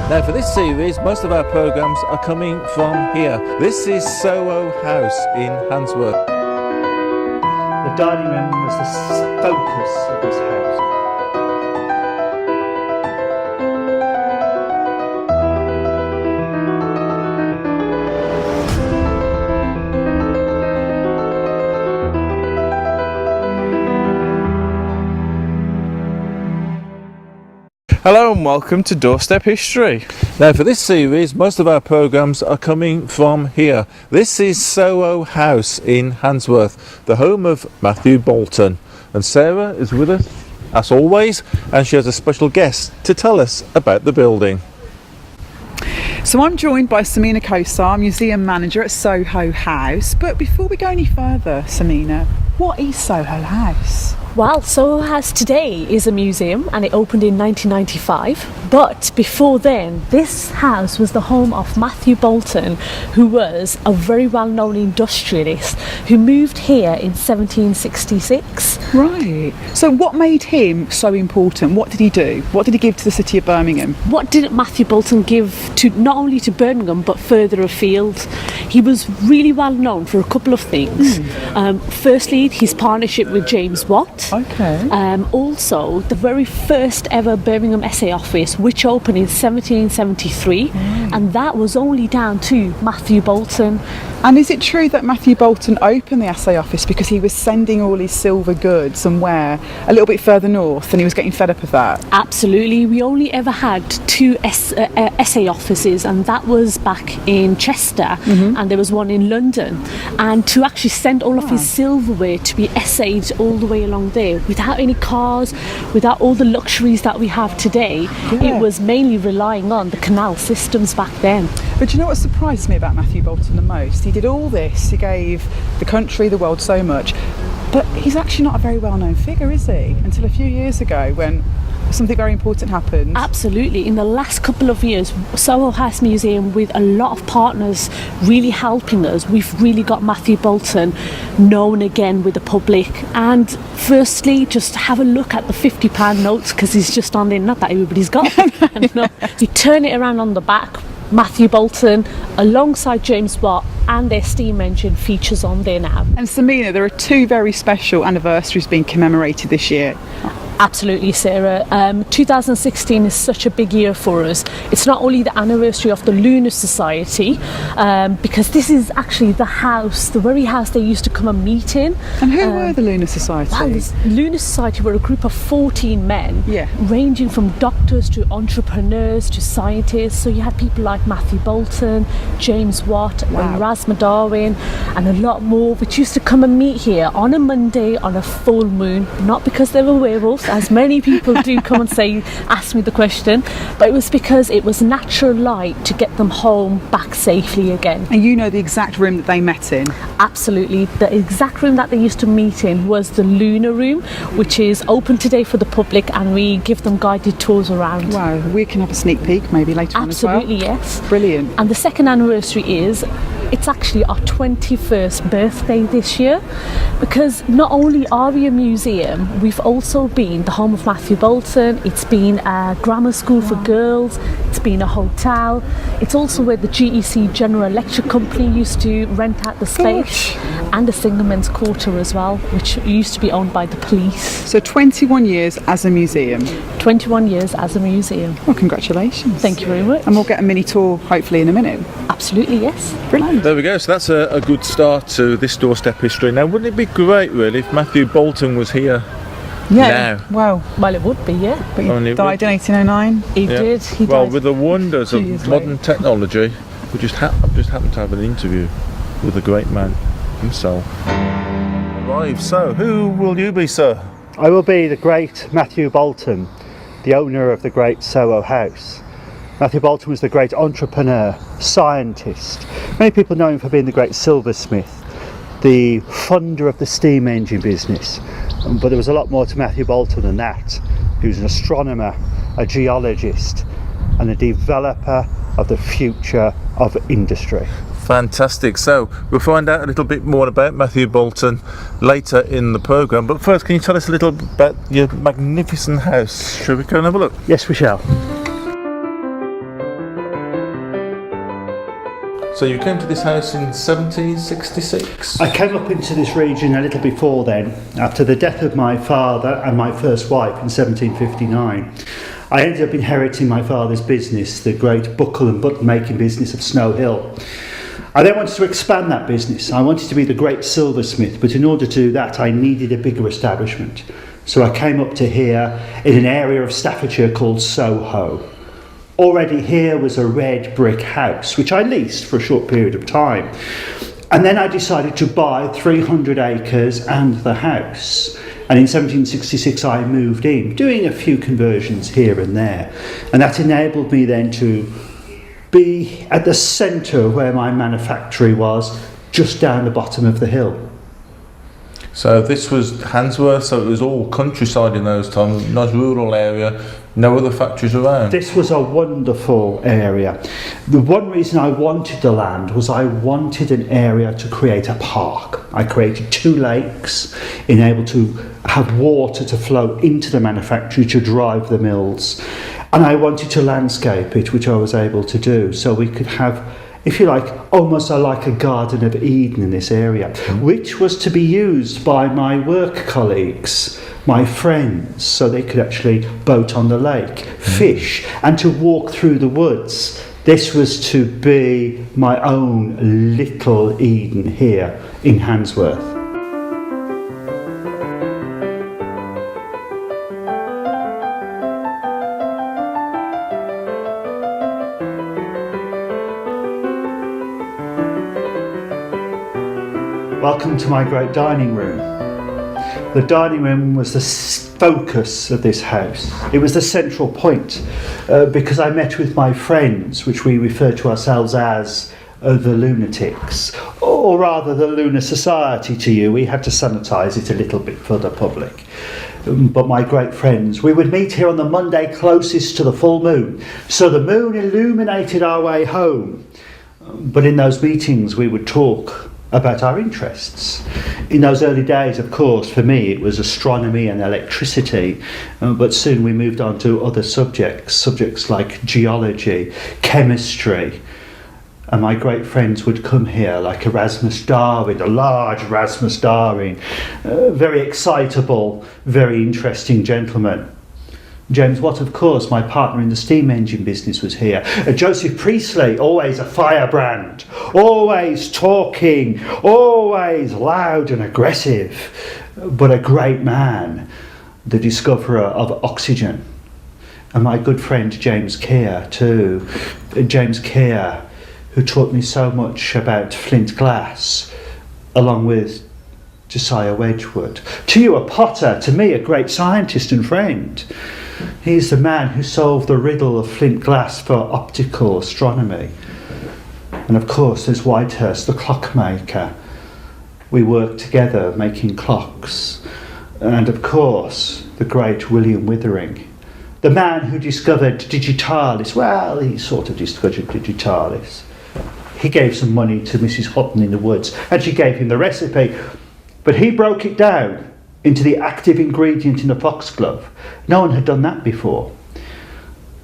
Now for this series, most of our programmes are coming from here. This is Soho House in Handsworth. The dining room was the focus of this house. Hello and welcome to Doorstep History. Now for this series, most of our programmes are coming from here. This is Soho House in Handsworth, the home of Matthew Boulton. And Sarah is with us, as always, and she has a special guest to tell us about the building. So I'm joined by Samina Kosar, Museum Manager at Soho House. But before we go any further, Samina, what is Soho House? Well, Soho House today is a museum and it opened in 1995. But before then, this house was the home of Matthew Boulton, who was a very well-known industrialist who moved here in 1766. Right. So what made him so important? What did he do? What did he give to the city of Birmingham? What did Matthew Boulton give to not only to Birmingham but further afield? He was really well known for a couple of things. Firstly, his partnership with James Watt. Okay. Also, the very first ever Birmingham Essay Office, which opened in 1773, and that was only down to Matthew Boulton. And is it true that Matthew Boulton opened the Essay Office because he was sending all his silver goods somewhere a little bit further north and he was getting fed up of that? Absolutely. We only ever had two essay offices, and that was back in Chester, and there was one in London. And to actually send all of his silverware to be essayed all the way along there without any cars, without all the luxuries that we have today, it was mainly relying on the canal systems back then. But you know what surprised me about Matthew Boulton the most? He did all this, he gave the country, the world so much, but he's actually not a very well-known figure, is he? Until a few years ago when something very important happened. Absolutely. In the last couple of years, Soho House Museum, with a lot of partners really helping us, we've really got Matthew Boulton known again with the public. And firstly, just have a look at the £50 notes, because he's just on there. Not that everybody's got £50 notes. You turn it around on the back, Matthew Boulton alongside James Watt and their steam engine features on there now. And Samina, there are two very special anniversaries being commemorated this year. Absolutely, Sarah. 2016 is such a big year for us. It's not only the anniversary of the Lunar Society, because this is actually the house, the very house they used to come and meet in. And who were the Lunar Society? Well, the Lunar Society were a group of 14 men, ranging from doctors to entrepreneurs to scientists. So you had people like Matthew Boulton, James Watt, and Erasmus Darwin, and a lot more, which used to come and meet here on a Monday on a full moon, not because they were werewolves, as many people do come and say, ask me the question, but it was because it was natural light to get them home back safely again. And you know the exact room that they met in? Absolutely. The exact room that they used to meet in was the Lunar Room, which is open today for the public, and we give them guided tours around. Wow, we can have a sneak peek maybe later on as well. Absolutely, yes. Brilliant. And the second anniversary is, it's actually our 21st birthday this year, because not only are we a museum, we've also been the home of Matthew Boulton. It's been a grammar school for girls, it's been a hotel, it's also where the GEC General Electric Company used to rent out the space, and a Singerman's Quarter as well, which used to be owned by the police. So 21 years as a museum. 21 years as a museum. Well, congratulations. Thank you very much. And we'll get a mini tour hopefully in a minute. Absolutely, yes. Brilliant. There we go, so that's a good start to this Doorstep History. Now wouldn't it be great really if Matthew Boulton was here now? Well, it would be, yeah. But he died in 1809. He did. He died. With the wonders of modern technology, I've just happened to have an interview with the great man himself. Right, so who will you be, sir? I will be the great Matthew Boulton, the owner of the great Soho House. Matthew Boulton was the great entrepreneur, scientist. Many people know him for being the great silversmith, the funder of the steam engine business. But there was a lot more to Matthew Boulton than that. He was an astronomer, a geologist, and a developer of the future of industry. Fantastic. So we'll find out a little bit more about Matthew Boulton later in the programme. But first, can you tell us a little about your magnificent house? Shall we go and have a look? Yes, we shall. So you came to this house in 1766? I came up into this region a little before then, after the death of my father and my first wife in 1759. I ended up inheriting my father's business, the great buckle and button making business of Snow Hill. I then wanted to expand that business. I wanted to be the great silversmith, but in order to do that I needed a bigger establishment. So I came up to here in an area of Staffordshire called Soho. Already here was a red brick house, which I leased for a short period of time. And then I decided to buy 300 acres and the house. And in 1766 I moved in, doing a few conversions here and there. And that enabled me then to be at the centre where my manufactory was, just down the bottom of the hill. So this was Handsworth, so it was all countryside in those times, nice rural area, no other factories around. This was a wonderful area. The one reason I wanted the land was I wanted an area to create a park. I created 2 lakes, enabled to have water to flow into the manufactory to drive the mills. And I wanted to landscape it, which I was able to do, so we could have, if you like, almost like a Garden of Eden in this area, which was to be used by my work colleagues, my friends, so they could actually boat on the lake, fish, and to walk through the woods. This was to be my own little Eden here in Handsworth. Welcome to my great dining room. The dining room was the focus of this house. It was the central point because I met with my friends, which we refer to ourselves as the lunatics, or rather the Lunar Society to you. We had to sanitise it a little bit for the public. But my great friends, we would meet here on the Monday closest to the full moon. So the moon illuminated our way home. But in those meetings we would talk about our interests. In those early days, of course, for me it was astronomy and electricity, but soon we moved on to other subjects like geology, chemistry, and my great friends would come here like Erasmus Darwin, a large Erasmus Darwin, very excitable, very interesting gentleman. James Watt, of course, my partner in the steam engine business, was here. Joseph Priestley, always a firebrand, always talking, always loud and aggressive, but a great man, the discoverer of oxygen. And my good friend James Keir too. James Keir, who taught me so much about flint glass, along with Josiah Wedgwood. To you a potter, to me a great scientist and friend. He's the man who solved the riddle of flint glass for optical astronomy. And of course there's Whitehurst, the clockmaker. We worked together making clocks. And of course the great William Withering, the man who discovered digitalis. Well, he sort of discovered digitalis. He gave some money to Mrs. Hutton in the woods and she gave him the recipe, but he broke it down into the active ingredient in a foxglove. No one had done that before.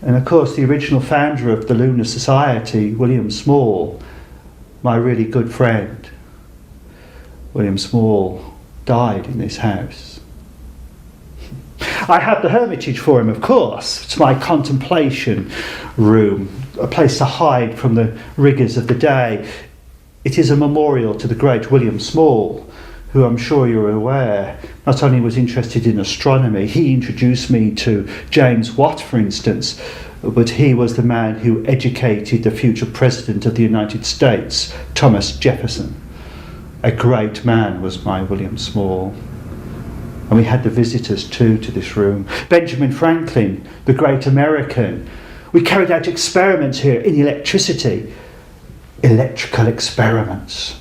And of course the original founder of the Lunar Society, William Small, my really good friend, William Small, died in this house. I had the hermitage for him, of course. It's my contemplation room, a place to hide from the rigours of the day. It is a memorial to the great William Small, who I'm sure you're aware not only was interested in astronomy, he introduced me to James Watt, for instance, but he was the man who educated the future President of the United States, Thomas Jefferson. A great man was my William Small. And we had the visitors too to this room. Benjamin Franklin, the great American. We carried out experiments here in electricity, electrical experiments.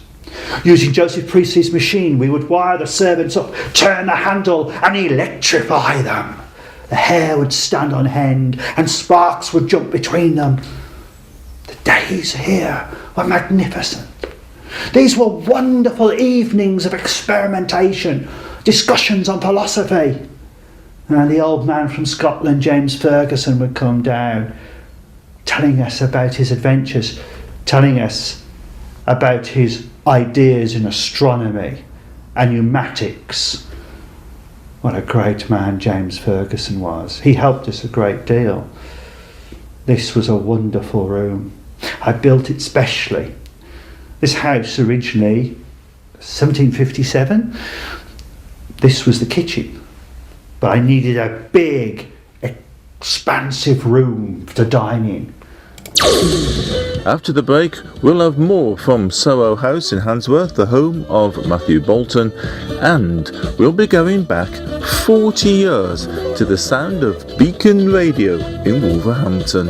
Using Joseph Priestley's machine, we would wire the servants up, turn the handle and electrify them. The hair would stand on end and sparks would jump between them. The days here were magnificent. These were wonderful evenings of experimentation, discussions on philosophy. And the old man from Scotland, James Ferguson, would come down, telling us about his adventures, telling us about his ideas in astronomy and pneumatics. What a great man James Ferguson was. He helped us a great deal. This was a wonderful room. I built it specially. This house originally, 1757, this was the kitchen. But I needed a big, expansive room to dine in. After the break, we'll have more from Soho House in Handsworth, the home of Matthew Boulton, and we'll be going back 40 years to the sound of Beacon Radio in Wolverhampton.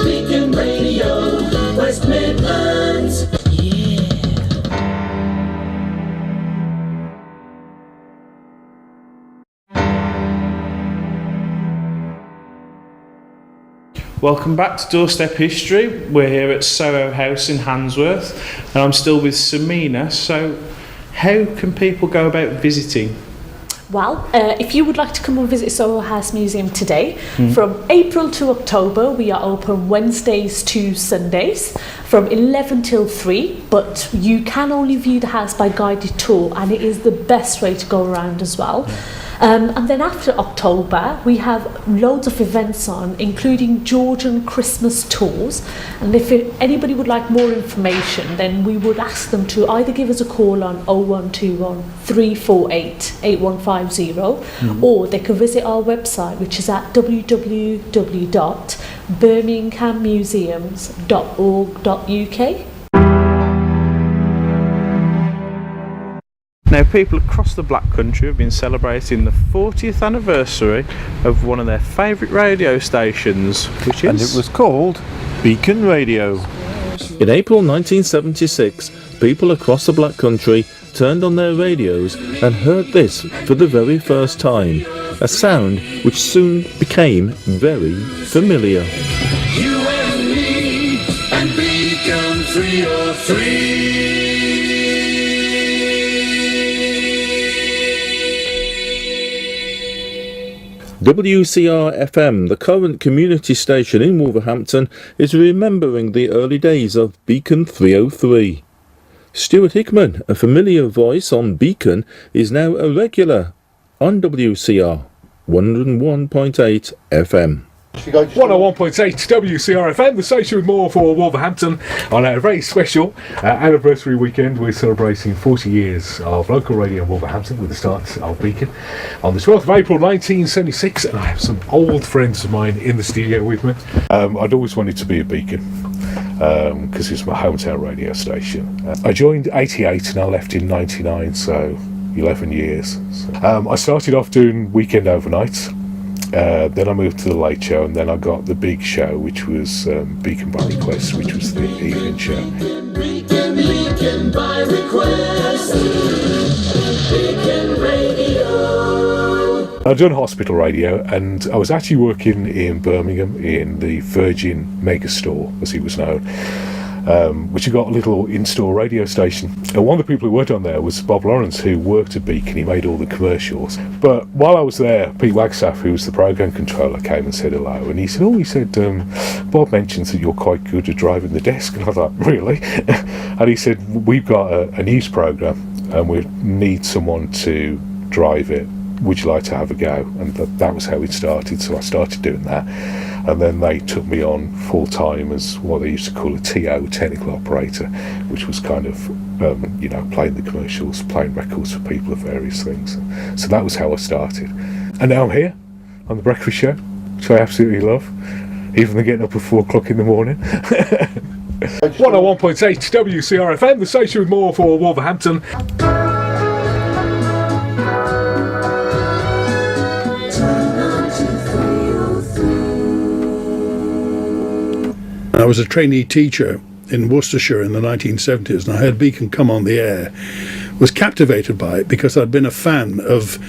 Beacon Radio, West Midlands. Welcome back to Doorstep History. We're here at Soho House in Handsworth, and I'm still with Samina. So, how can people go about visiting? Well, if you would like to come and visit Soho House Museum today, from April to October, we are open Wednesdays to Sundays from 11 till 3, but you can only view the house by guided tour, and it is the best way to go around as well. And then after October, we have loads of events on, including Georgian Christmas tours. And if anybody would like more information, then we would ask them to either give us a call on 0121 348 8150, or they can visit our website, which is at www.birminghammuseums.org.uk. Now, people across the Black Country have been celebrating the 40th anniversary of one of their favourite radio stations, which is... And it was called Beacon Radio. In April 1976, people across the Black Country turned on their radios and heard this for the very first time, a sound which soon became very familiar. You and me and Beacon 303. WCR-FM, the current community station in Wolverhampton, is remembering the early days of Beacon 303. Stuart Hickman, a familiar voice on Beacon, is now a regular on WCR 101.8 FM. 101.8 WCR-FM, the station with more for Wolverhampton. On a very special anniversary weekend, we're celebrating 40 years of local radio in Wolverhampton with the start of Beacon on the 12th of April 1976, and I have some old friends of mine in the studio with me. I'd always wanted to be a Beacon because it's my hometown radio station. I joined 88 and I left in 99, so 11 years. I started off doing weekend overnights. Then I moved to the late show, and then I got the big show, which was Beacon by Request, which was the evening show. Beacon by Request. Beacon Radio. I'd done hospital radio, and I was actually working in Birmingham in the Virgin Megastore, as it was known, which had got a little in-store radio station. And one of the people who worked on there was Bob Lawrence, who worked at Beacon. He made all the commercials. But while I was there, Pete Wagstaff, who was the program controller, came and said hello. And he said, Bob mentions that you're quite good at driving the desk. And I thought, really? And he said, we've got a news program, and we need someone to drive it. Would you like to have a go? And that was how it started. So I started doing that. And then they took me on full time as what they used to call a TO, technical operator, which was kind of, playing the commercials, playing records for people of various things. So that was how I started. And now I'm here on the breakfast show, which I absolutely love, even than getting up at 4 o'clock in the morning. 101.8 WCR-FM, the station with more for Wolverhampton. I was a trainee teacher in Worcestershire in the 1970s, and I heard Beacon come on the air, was captivated by it because I'd been a fan of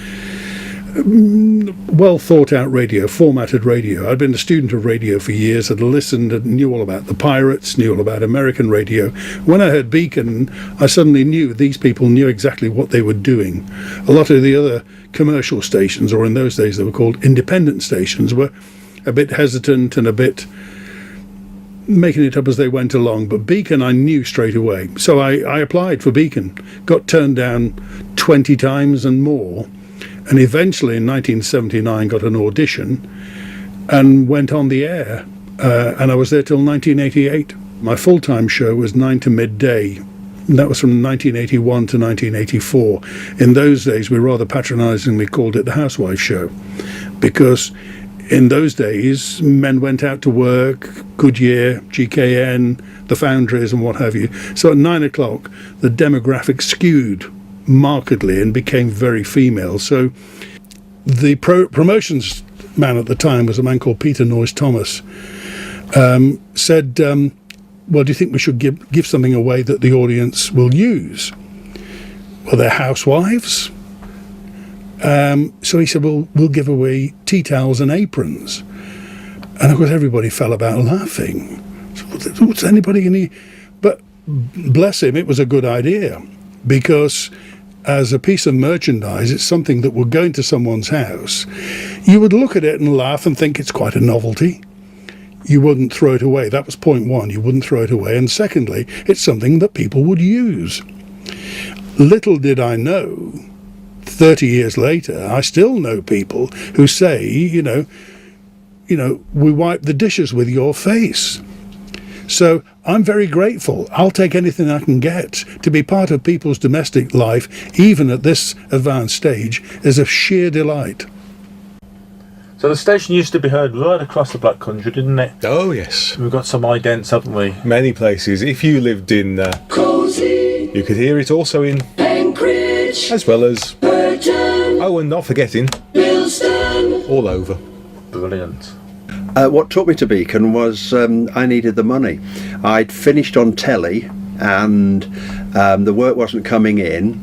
well thought out radio, formatted radio. I'd been a student of radio for years, had listened and knew all about the pirates, knew all about American radio. When I heard Beacon, I suddenly knew these people knew exactly what they were doing. A lot of the other commercial stations, or in those days they were called independent stations, were a bit hesitant and a bit making it up as they went along. But Beacon I knew straight away. So I applied for Beacon, got turned down 20 times and more, and eventually in 1979 got an audition and went on the air. And I was there till 1988. My full-time show was 9 to midday. And that was from 1981 to 1984. In those days, we rather patronisingly called it the Housewife Show, because in those days, men went out to work, Goodyear, GKN, the foundries and what have you. So at 9 o'clock, the demographic skewed markedly and became very female. So the promotions man at the time was a man called Peter Noyes Thomas, said, well, do you think we should give something away that the audience will use? Well, they're housewives. So he said, well, we'll give away tea towels and aprons. And of course, everybody fell about laughing. So, what's anybody going to... But bless him, it was a good idea, because as a piece of merchandise, it's something that would go into someone's house. You would look at it and laugh and think it's quite a novelty. You wouldn't throw it away. That was point one. You wouldn't throw it away. And secondly, it's something that people would use. Little did I know, 30 years later, I still know people who say, you know, we wipe the dishes with your face. So I'm very grateful. I'll take anything I can get. To be part of people's domestic life, even at this advanced stage, is a sheer delight. So the station used to be heard right across the Black Country, didn't it? Oh, yes. We've got some idents, haven't we? Many places. If you lived in Cozy, you could hear it also in Penkridge, as well as Burton, oh, and not forgetting Bilston. all over. Brilliant. What took me to Beacon was I needed the money. I'd finished on telly and the work wasn't coming in,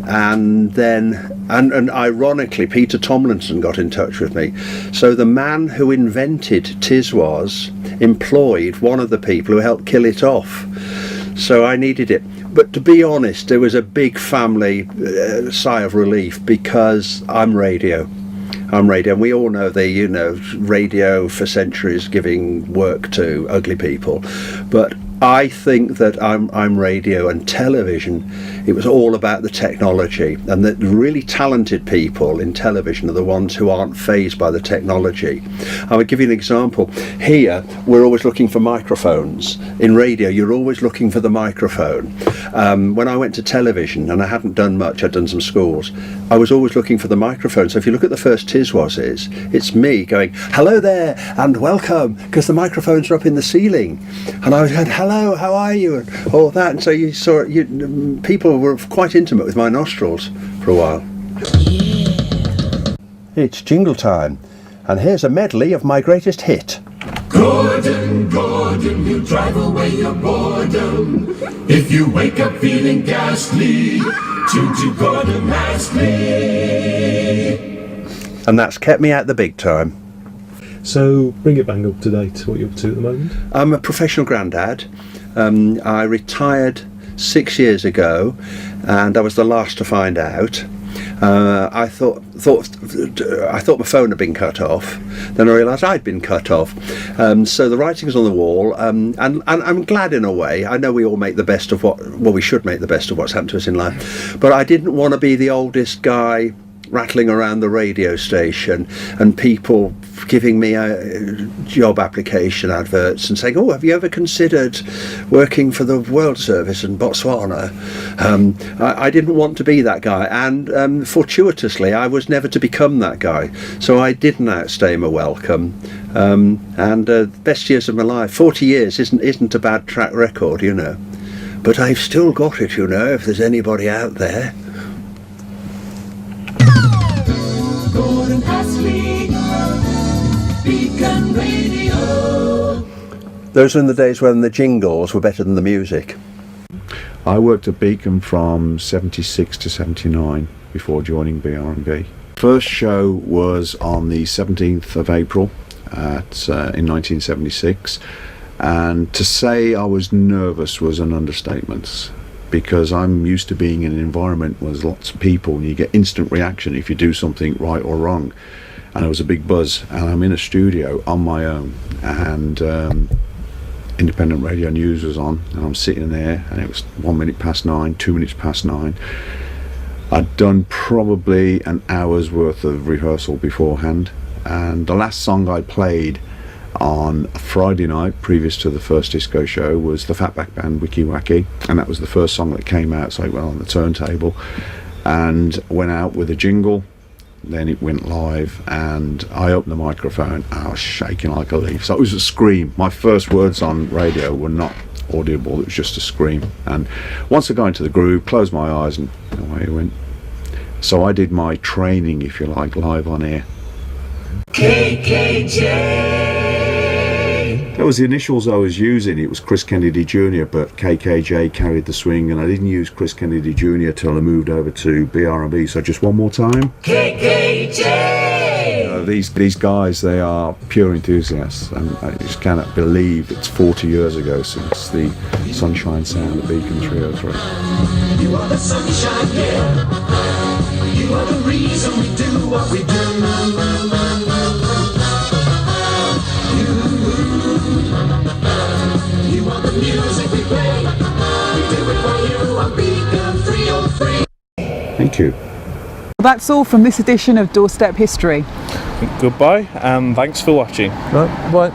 and then and ironically Peter Tomlinson got in touch with me. So the man who invented Tiswas employed one of the people who helped kill it off. So I needed it. But to be honest, there was a big family sigh of relief, because I'm radio, and we all know radio for centuries giving work to ugly people, but I think that I'm radio and television. It was all about the technology, and that really talented people in television are the ones who aren't fazed by the technology. I would give you an example. Here, we're always looking for microphones. In radio, you're always looking for the microphone. When I went to television, and I hadn't done much, I'd done some schools, I was always looking for the microphone. So if you look at the first Tiswas, it's me going, hello there, and welcome, because the microphones are up in the ceiling. And I was going, hello, how are you? And all that. And so you saw, people were quite intimate with my nostrils for a while. It's jingle time, and here's a medley of my greatest hit. Gordon, you drive away your boredom. If you wake up feeling ghastly, tune to Gordon Maskley. And that's kept me out the big time. So bring it bang up to date. What are you up to at the moment? I'm a professional grandad. I retired 6 years ago, and I was the last to find out. I thought my phone had been cut off. Then I realised I'd been cut off. So the writing's on the wall, and I'm glad in a way. I know we all make the best of we should make the best of what's happened to us in life. But I didn't want to be the oldest guy rattling around the radio station and people giving me job application adverts and saying, oh, have you ever considered working for the World Service in Botswana? I didn't want to be that guy, and fortuitously I was never to become that guy, so I didn't outstay my welcome. Best years of my life, 40 years isn't a bad track record, but I've still got it, if there's anybody out there. Gordon Maskley, Beacon Radio. Those were in the days when the jingles were better than the music. I worked at Beacon from 76 to 79 before joining BRB. First show was on the 17th of April in 1976, and to say I was nervous was an understatement, because I'm used to being in an environment where there's lots of people and you get instant reaction if you do something right or wrong. and there was a big buzz, and I'm in a studio on my own, and independent radio news was on, and I'm sitting there, and it was 1 minute past 9, 2 minutes past 9. I'd done probably an hour's worth of rehearsal beforehand, and the last song I played on a Friday night previous to the first disco show was the Fatback Band, Wiki Wacky, and that was the first song that came out, so it went on the turntable and went out with a jingle. Then it went live, and I opened the microphone, and I was shaking like a leaf. So it was a scream. My first words on radio were not audible, it was just a scream. And once I got into the groove, closed my eyes, and away it went. So I did my training, if you like, live on air. KKJ! That was the initials I was using. It was Chris Kennedy Jr., but KKJ carried the swing, and I didn't use Chris Kennedy Jr. till I moved over to BR&B. So just one more time. KKJ! These guys, they are pure enthusiasts, and I just cannot believe it's 40 years ago since the Sunshine Sound of Beacon 303. You are the sunshine, yeah. You are the reason we do what we do. You are the music we play. We do it for you on Beacon 303. Thank you. That's all from this edition of Doorstep History. Goodbye, and thanks for watching. Right, bye.